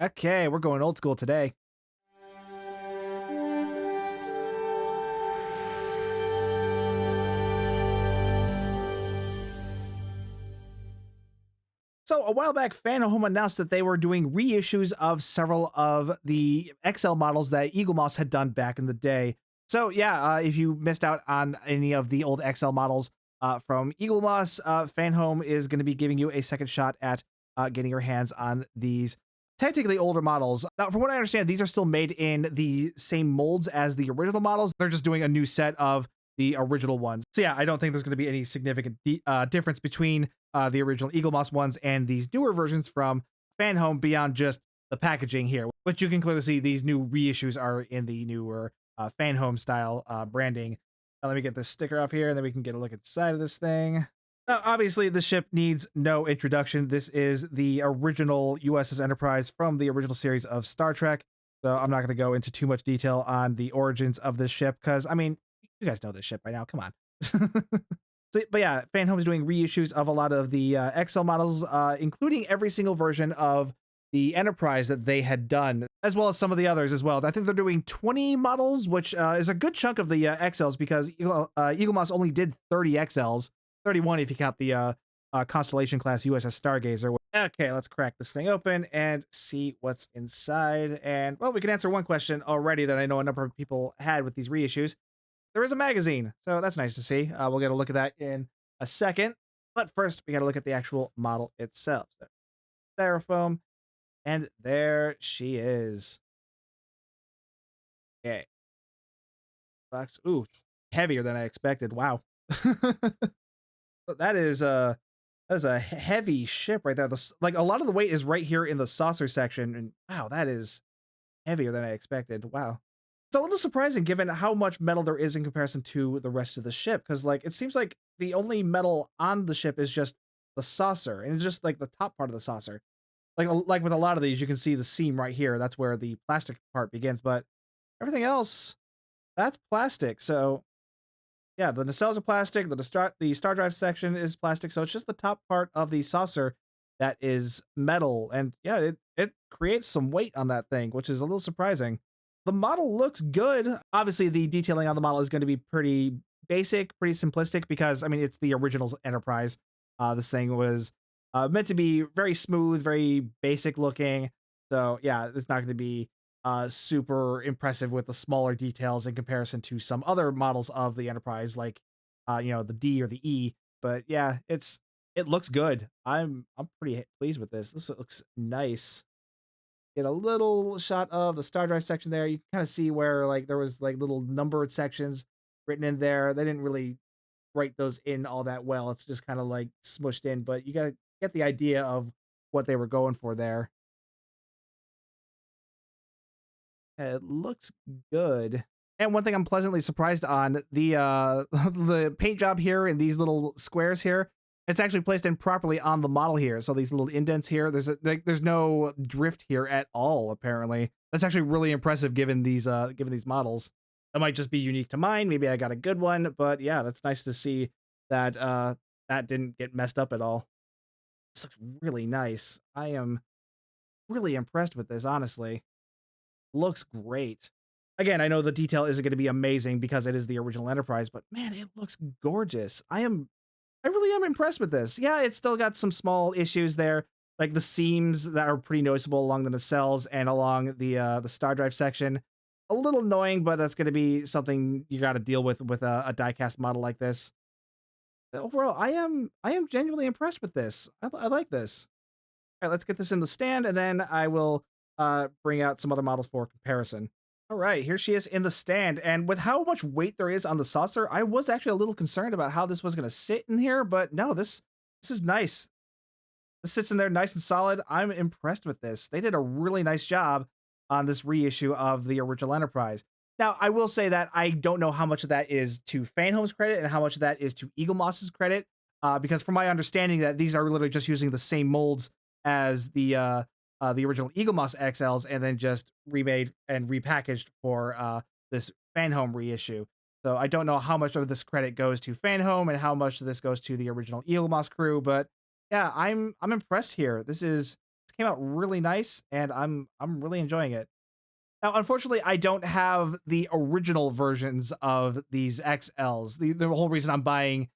Okay, we're going old school today. So a while back, Fanhome announced that they were doing reissues of several of the XL models that Eaglemoss had done back in the day. So yeah, if you missed out on any of the old XL models from Eaglemoss, Fanhome is going to be giving you a second shot at getting your hands on these technically older models. Now, from what I understand, these are still made in the same molds as the original models. They're just doing a new set of the original ones. So yeah, I don't think there's going to be any significant difference between the original Eaglemoss ones and these newer versions from Fanhome beyond just the packaging here, which you can clearly see these new reissues are in the newer Fanhome style branding. Now, let me get this sticker off here and then we can get a look inside of this thing. Now, obviously, the ship needs no introduction. This is the original USS Enterprise from the original series of Star Trek. So I'm not going to go into too much detail on the origins of this ship because, I mean, you guys know this ship by now. Come on. But yeah, Fanhome is doing reissues of a lot of the XL models, including every single version of the Enterprise that they had done, as well as some of the others as well. I think they're doing 20 models, which is a good chunk of the XLs because Eaglemoss only did 30 XLs, 31 if you count the Constellation class USS Stargazer. Okay, let's crack this thing open and see what's inside. And well, we can answer one question already that I know a number of people had with these reissues. There is a magazine, so that's nice to see. We'll get a look at that in a second. But first, we got to look at the actual model itself. So, styrofoam, and there she is. Okay, box. Ooh, it's heavier than I expected. Wow, that is a heavy ship right there. Like a lot of the weight is right here in the saucer section, and wow, that is heavier than I expected. Wow. It's a little surprising given how much metal there is in comparison to the rest of the ship, because like it seems like the only metal on the ship is just the saucer, and it's just like the top part of the saucer. Like with a lot of these, you can see the seam right here. That's where the plastic part begins, but everything else that's plastic. So yeah, the nacelles are plastic. The star drive section is plastic. So it's just the top part of the saucer that is metal, and yeah, it creates some weight on that thing, which is a little surprising. The model looks good. Obviously, the detailing on the model is going to be pretty basic, pretty simplistic because I mean it's the original Enterprise. This thing was meant to be very smooth, very basic looking. So yeah, it's not going to be super impressive with the smaller details in comparison to some other models of the Enterprise, like the D or the E. But yeah, it looks good. I'm pretty pleased with this. This looks nice. Get a little shot of the star drive section there. You can kind of see where like there was like little numbered sections written in there. They didn't really write those in all that well. It's just kind of like smushed in, but you gotta get the idea of what they were going for there. It looks good. And one thing I'm pleasantly surprised on, the the paint job here in these little squares here, it's actually placed in properly on the model here. So these little indents here, there's no drift here at all, apparently. That's actually really impressive given these models. That might just be unique to mine. Maybe I got a good one, but yeah, that's nice to see that that didn't get messed up at all. This looks really nice. I am really impressed with this, honestly. Looks great. Again, I know the detail isn't gonna be amazing because it is the original Enterprise, but man, it looks gorgeous. I really am impressed with this. Yeah, it's still got some small issues there, like the seams that are pretty noticeable along the nacelles and along the star drive section. A little annoying, but that's gonna be something you gotta deal with a die-cast model like this. Overall, I am genuinely impressed with this. I like this. All right, let's get this in the stand, and then I will bring out some other models for comparison. All right, here she is in the stand, and with how much weight there is on the saucer, I was actually a little concerned about how this was going to sit in here, but no, this is nice. This sits in there nice and solid. I'm impressed with this. They did a really nice job on this reissue of the original Enterprise. Now, I will say that I don't know how much of that is to Fanhome's credit and how much of that is to Eaglemoss's credit, because from my understanding that these are literally just using the same molds as the original Eaglemoss XLs and then just remade and repackaged for this Fanhome reissue. So I don't know how much of this credit goes to Fanhome and how much of this goes to the original Eaglemoss crew, but yeah, I'm impressed here. It's came out really nice, and I'm really enjoying it. Now, unfortunately, I don't have the original versions of these XLs. The whole reason I'm buying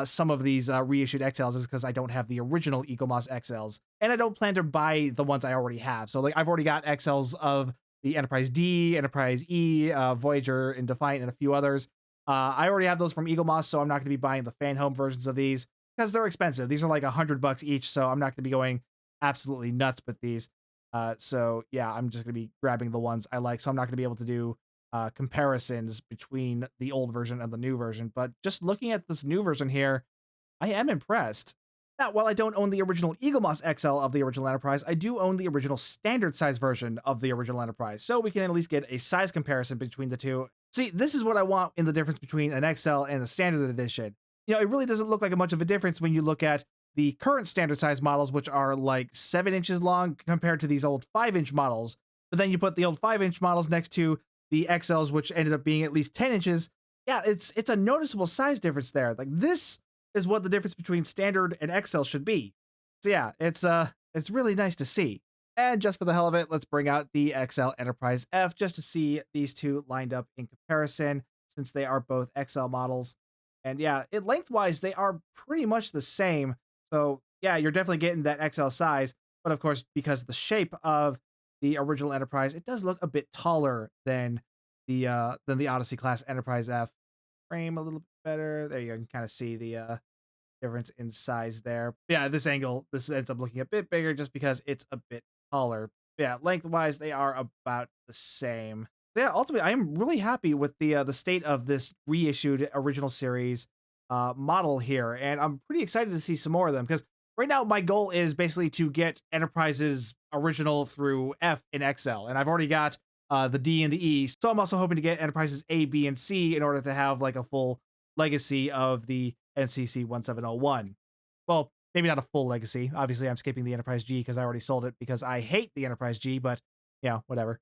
some of these reissued XLs is because I don't have the original Eaglemoss XLs, and I don't plan to buy the ones I already have. So, like, I've already got XLs of the Enterprise D, Enterprise E, Voyager, and Defiant, and a few others. I already have those from Eaglemoss, so I'm not going to be buying the Fanhome versions of these because they're expensive. These are like $100 each, so I'm not going to be going absolutely nuts with these. So yeah, I'm just gonna be grabbing the ones I like. So I'm not gonna be able to do comparisons between the old version and the new version. But just looking at this new version here, I am impressed. Now, while I don't own the original Eaglemoss XL of the original Enterprise, I do own the original standard size version of the original Enterprise. So we can at least get a size comparison between the two. See, this is what I want in the difference between an XL and the standard edition. It really doesn't look like much of a difference when you look at the current standard size models, which are like 7 inches long compared to these old 5-inch models. But then you put the old 5-inch models next to the XLs, which ended up being at least 10 inches. Yeah, it's a noticeable size difference there. Like, this is what the difference between standard and XL should be. So yeah, it's really nice to see. And just for the hell of it, let's bring out the XL Enterprise F just to see these two lined up in comparison, since they are both XL models. And yeah, lengthwise, they are pretty much the same. So yeah, you're definitely getting that XL size. But of course, because of the shape of the original Enterprise, it does look a bit taller than the Odyssey class Enterprise F. Frame a little bit better. There you can kind of see the difference in size there. Yeah, this angle, this ends up looking a bit bigger just because it's a bit taller. Yeah, lengthwise, they are about the same. So yeah, ultimately, I am really happy with the state of this reissued original series model here, and I'm pretty excited to see some more of them because right now my goal is basically to get Enterprise's original through F in XL, and I've already got the D and the E, so I'm also hoping to get Enterprises A, B, and C in order to have like a full legacy of the NCC 1701. Well, maybe not a full legacy. Obviously, I'm skipping the Enterprise G because I already sold it because I hate the Enterprise G, but yeah, whatever.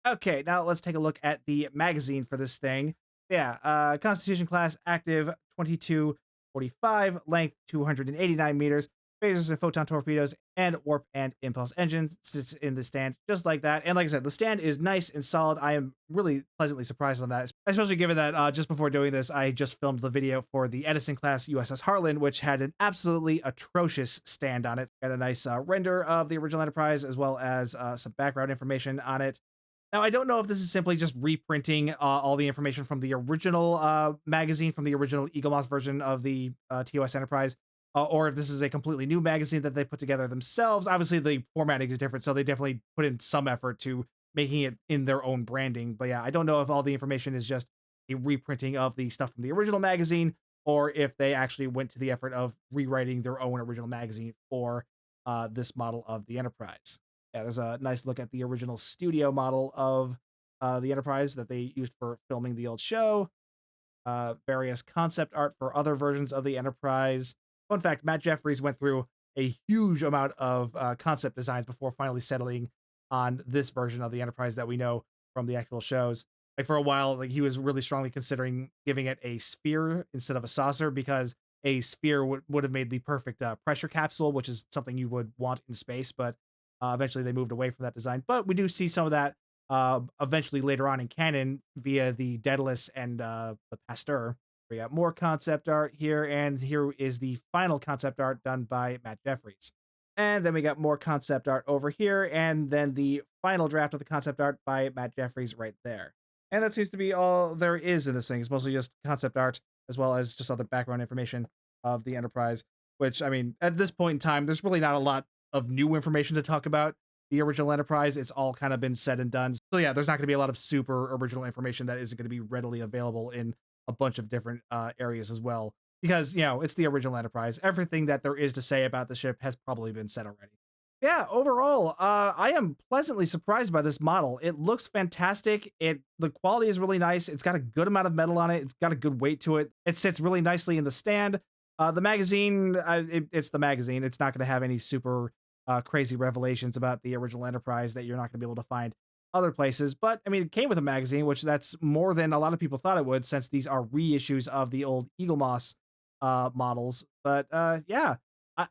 Okay, now let's take a look at the magazine for this thing. Yeah, Constitution class active 2245, length 289 meters, phasers and photon torpedoes, and warp and impulse engines sits in the stand just like that. And like I said, the stand is nice and solid. I am really pleasantly surprised on that, especially given that just before doing this, I just filmed the video for the Edison class USS Harlan, which had an absolutely atrocious stand on it. Got a nice render of the original Enterprise as well as some background information on it. Now, I don't know if this is simply just reprinting all the information from the original magazine, from the original Eaglemoss version of the TOS Enterprise, or if this is a completely new magazine that they put together themselves. Obviously, the formatting is different, so they definitely put in some effort to making it in their own branding. But yeah, I don't know if all the information is just a reprinting of the stuff from the original magazine, or if they actually went to the effort of rewriting their own original magazine for this model of the Enterprise. Yeah, there's a nice look at the original studio model of the Enterprise that they used for filming the old show. Various concept art for other versions of the Enterprise. Fun fact, Matt Jeffries went through a huge amount of concept designs before finally settling on this version of the Enterprise that we know from the actual shows. Like, for a while, like, he was really strongly considering giving it a sphere instead of a saucer because a sphere would have made the perfect pressure capsule, which is something you would want in space. But eventually they moved away from that design. But we do see some of that eventually later on in canon via the Daedalus and the Pasteur. We got more concept art here, and here is the final concept art done by Matt Jeffries. And then we got more concept art over here, and then the final draft of the concept art by Matt Jeffries right there. And that seems to be all there is in this thing. It's mostly just concept art, as well as just other background information of the Enterprise, which, I mean, at this point in time, there's really not a lot of new information to talk about the original Enterprise. It's all kind of been said and done. So yeah, there's not going to be a lot of super original information that isn't going to be readily available in a bunch of different areas as well. Because, it's the original Enterprise. Everything that there is to say about the ship has probably been said already. Yeah, overall, I am pleasantly surprised by this model. It looks fantastic. The quality is really nice. It's got a good amount of metal on it. It's got a good weight to it. It sits really nicely in the stand. The magazine, it's the magazine. It's not going to have any super crazy revelations about the original Enterprise that you're not going to be able to find other places. But I mean, it came with a magazine, which that's more than a lot of people thought it would, since these are reissues of the old Eaglemoss models. But yeah,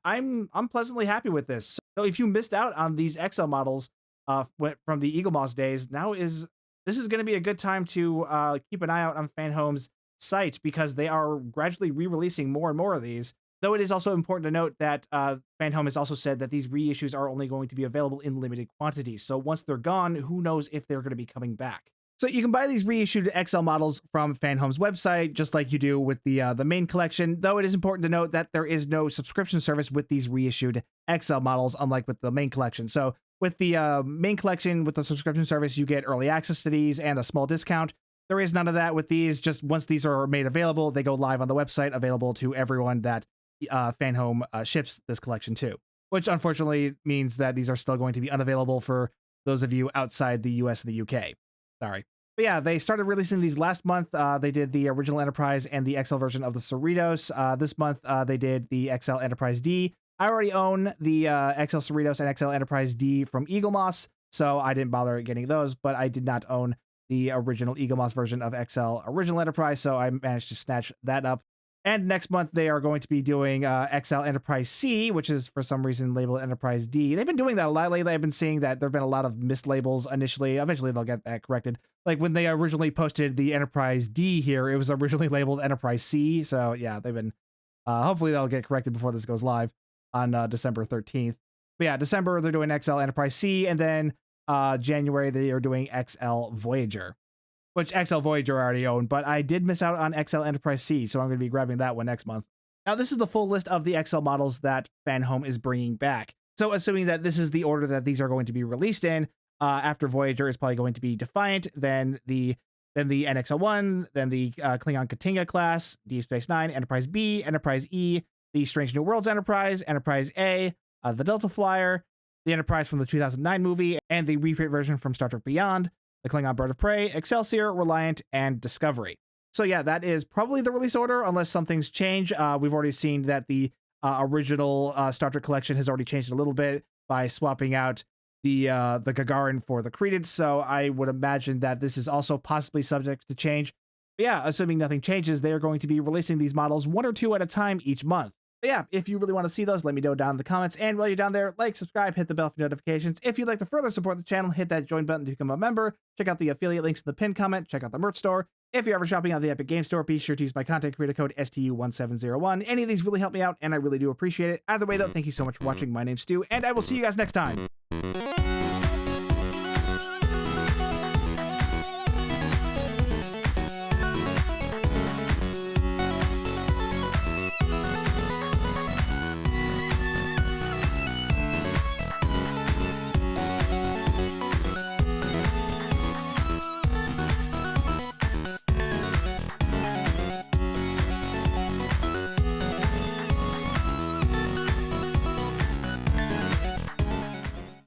I'm pleasantly happy with this. So if you missed out on these XL models from the Eaglemoss days, this is going to be a good time to keep an eye out on Fanhome's site because they are gradually re-releasing more and more of these. Though it is also important to note that Fanhome has also said that these reissues are only going to be available in limited quantities. So once they're gone, who knows if they're going to be coming back. So you can buy these reissued XL models from Fanhome's website, just like you do with the main collection, though it is important to note that there is no subscription service with these reissued XL models, unlike with the main collection. So with the main collection, with the subscription service, you get early access to these and a small discount. There is none of that with these. Just once these are made available, they go live on the website, available to everyone that Fanhome ships this collection to, which unfortunately means that these are still going to be unavailable for those of you outside the US and the UK. Sorry. But yeah, they started releasing these last month. They did the original Enterprise and the XL version of the Cerritos. This month, they did the XL Enterprise D. I already own the XL Cerritos and XL Enterprise D from Eaglemoss, so I didn't bother getting those, but I did not own the original Eaglemoss version of XL Original Enterprise, so I managed to snatch that up. And next month, they are going to be doing XL Enterprise C, which is for some reason labeled Enterprise D. They've been doing that a lot lately. I've been seeing that there have been a lot of mislabels initially. Eventually, they'll get that corrected. Like when they originally posted the Enterprise D here, it was originally labeled Enterprise C. So yeah, they've been, hopefully that'll get corrected before this goes live on December 13th. But yeah, December, they're doing XL Enterprise C. And then January, they are doing XL Voyager, which XL Voyager I already owned, but I did miss out on XL Enterprise C, so I'm going to be grabbing that one next month. Now, this is the full list of the XL models that Fanhome is bringing back. So assuming that this is the order that these are going to be released in, after Voyager is probably going to be Defiant, then the NXL-1, then the Klingon Katinga class, Deep Space Nine, Enterprise B, Enterprise E, the Strange New Worlds Enterprise, Enterprise A, the Delta Flyer, the Enterprise from the 2009 movie, and the refit version from Star Trek Beyond, the Klingon Bird of Prey, Excelsior, Reliant, and Discovery. So yeah, that is probably the release order, unless something's changed. We've already seen that the original Star Trek collection has already changed a little bit by swapping out the Gagarin for the Credence, so I would imagine that this is also possibly subject to change. But yeah, assuming nothing changes, they are going to be releasing these models 1 or 2 at a time each month. But yeah, if you really want to see those, let me know down in the comments. And while you're down there, like, subscribe, hit the bell for notifications. If you'd like to further support the channel, hit that join button to become a member. Check out the affiliate links in the pinned comment. Check out the merch store. If you're ever shopping on the Epic Game Store, be sure to use my content creator code STU1701. Any of these really help me out, and I really do appreciate it. Either way, though, thank you so much for watching. My name's Stu, and I will see you guys next time.